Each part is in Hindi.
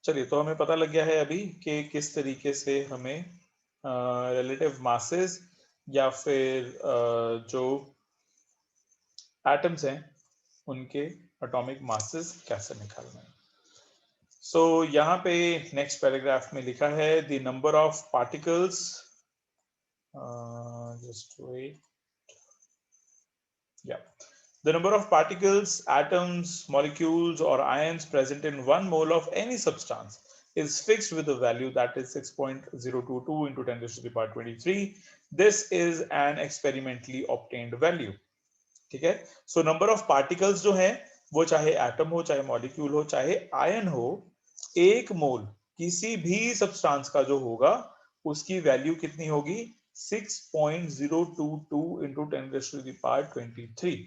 चलिए, तो हमें पता लग गया है अभी कि किस तरीके से हमें रिलेटिव मासेस या फिर जो एटम्स हैं उनके एटॉमिक मासेस कैसे निकालना है। सो यहाँ पे नेक्स्ट पैराग्राफ में लिखा है the number of particles, just wait, या the number of particles, atoms, molecules or ions present in 1 mole of any substance is fixed with a value that is 6.022 into 10 raised to the power 23. This is an experimentally obtained value. ठीक है, सो नंबर ऑफ पार्टिकल्स जो है वो चाहे एटम हो, चाहे मॉलिक्यूल हो, चाहे आयन हो, एक मोल किसी भी सब्सटेंस का जो होगा उसकी वैल्यू कितनी होगी 6.022 into 10 raised to the power 23।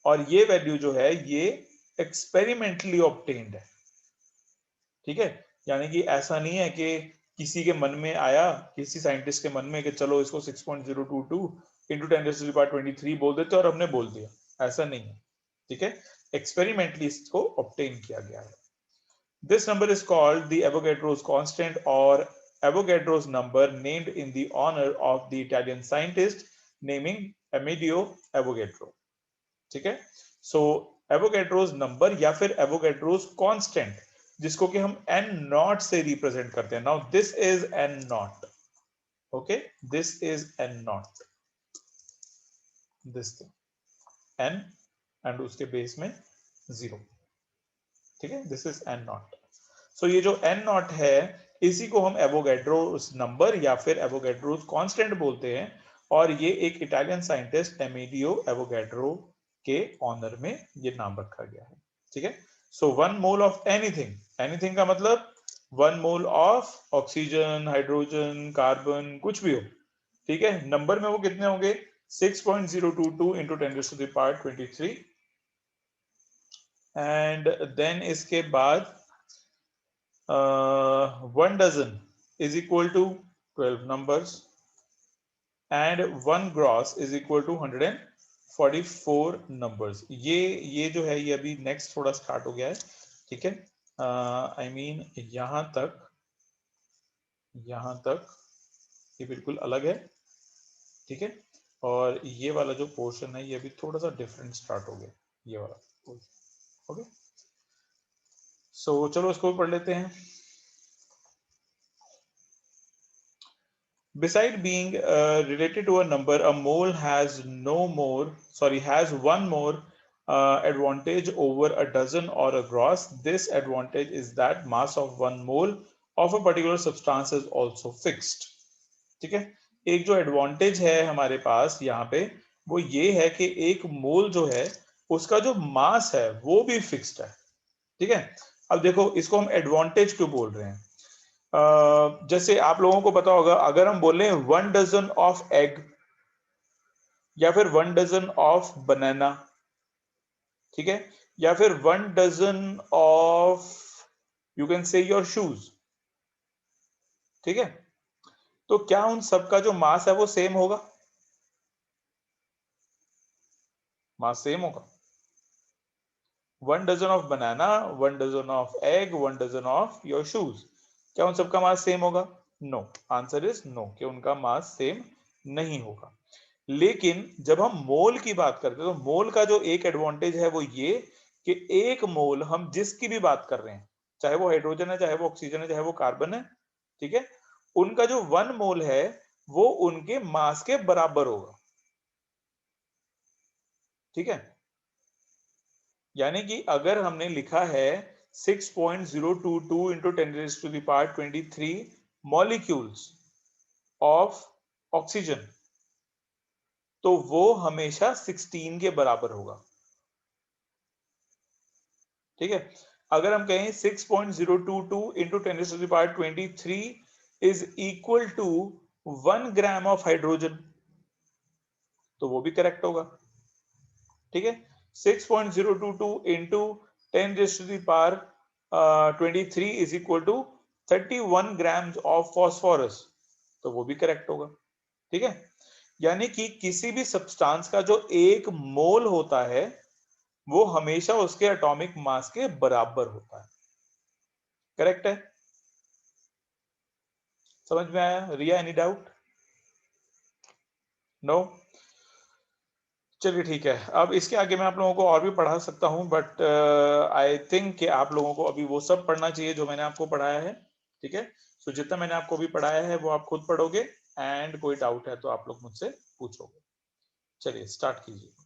और ये वैल्यू जो है ये एक्सपेरिमेंटली ऑब्टेन्ड है। ठीक है, यानी कि ऐसा नहीं है कि किसी के मन में आया, किसी साइंटिस्ट के मन में कि चलो इसको 6.022 into 10 raised to the power 23 बोल देते और हमने बोल दिया, ऐसा नहीं है। ठीक है, एक्सपेरिमेंटली इसको ऑब्टेन किया गया है। This number is called the Avogadro's constant और Avogadro's number, named in the honour of the Italian scientist naming Emilio Avogadro. ठीक है, सो एवोगैड्रोस नंबर या फिर एवोगैड्रोस कांस्टेंट, जिसको कि हम एन नॉट से रिप्रेजेंट करते हैं। Now this is N naught, okay, this is N naught, this N and उसके बेस में 0। ठीक है, this is N naught. So ये जो एन नॉट है इसी को हम एवोगैड्रोस नंबर या फिर एवोगैड्रोस कांस्टेंट बोलते हैं, और ये एक इटालियन साइंटिस्ट एमिलियो एवोगैड्रो के ऑनर में ये नाम रखा गया है। ठीक है, सो 1 मोल ऑफ एनीथिंग, एनीथिंग का मतलब 1 mole of oxygen, hydrogen, carbon, कुछ भी हो। ठीक है, नंबर में वो कितने होंगे 6.022 into 10 raised to the power 23। And then इसके बाद 1 dozen is equal to 12 numbers and 1 gross is equal to 144 numbers। ये जो है ये अभी नेक्स्ट थोड़ा स्टार्ट हो गया है। ठीक है, आई मीन यहां तक ये बिल्कुल अलग है। ठीक है, और ये वाला जो पोर्शन है ये अभी थोड़ा सा डिफरेंट स्टार्ट हो गया, ये वाला पोर्शन। ओके, सो चलो इसको पढ़ लेते हैं। Beside being related to a number, a mole has one more advantage over a dozen or a gross. This advantage is that mass of 1 mole of a particular substance is also fixed. ठीक है, एक जो एडवांटेज है हमारे पास यहाँ पे वो ये है कि एक मोल जो है उसका जो मास है वो भी फिक्स्ड है। ठीक है, अब देखो इसको हम एडवांटेज क्यों बोल रहे हैं। जैसे आप लोगों को पता होगा, अगर हम बोले 1 डजन ऑफ एग या फिर 1 डजन ऑफ बनाना, ठीक है, या फिर 1 dozen of you can say your shoes. ठीक है, तो क्या उन सबका जो मास है वो सेम होगा? मास सेम होगा। 1 dozen of banana, 1 dozen of egg, 1 dozen of your shoes, क्या उन सबका मास सेम होगा? नो, आंसर इज नो, कि उनका मास सेम नहीं होगा। लेकिन जब हम मोल की बात करते हैं तो मोल का जो एक एडवांटेज है वो ये कि एक मोल हम जिसकी भी बात कर रहे हैं, चाहे वो हाइड्रोजन है, चाहे वो ऑक्सीजन है, चाहे वो कार्बन है, ठीक है, उनका जो 1 मोल है वो उनके मास के बराबर होगा। ठीक है, यानी कि अगर हमने लिखा है 6.022 into 10 raised to the power 23 molecules of oxygen, तो वो हमेशा 16 के बराबर होगा। ठीक है, अगर हम कहें 6.022 into 10 raised to the power 23 is equal to 1 gram of hydrogen, तो वो भी करेक्ट होगा। ठीक है, 6.022 into 10 raised to the power 23 is equal to 31 grams of phosphorus, तो वो भी करेक्ट होगा। ठीक है, यानी कि किसी भी सब्सटेंस का जो एक मोल होता है वो हमेशा उसके एटॉमिक मास के बराबर होता है। करेक्ट है? समझ में आया? रिया, एनी डाउट? नो? चलिए ठीक है। अब इसके आगे मैं आप लोगों को और भी पढ़ा सकता हूं, बट आई थिंक कि आप लोगों को अभी वो सब पढ़ना चाहिए जो मैंने आपको पढ़ाया है। ठीक है, सो जितना मैंने आपको अभी पढ़ाया है वो आप खुद पढ़ोगे, एंड कोई डाउट है तो आप लोग मुझसे पूछोगे। चलिए स्टार्ट कीजिए।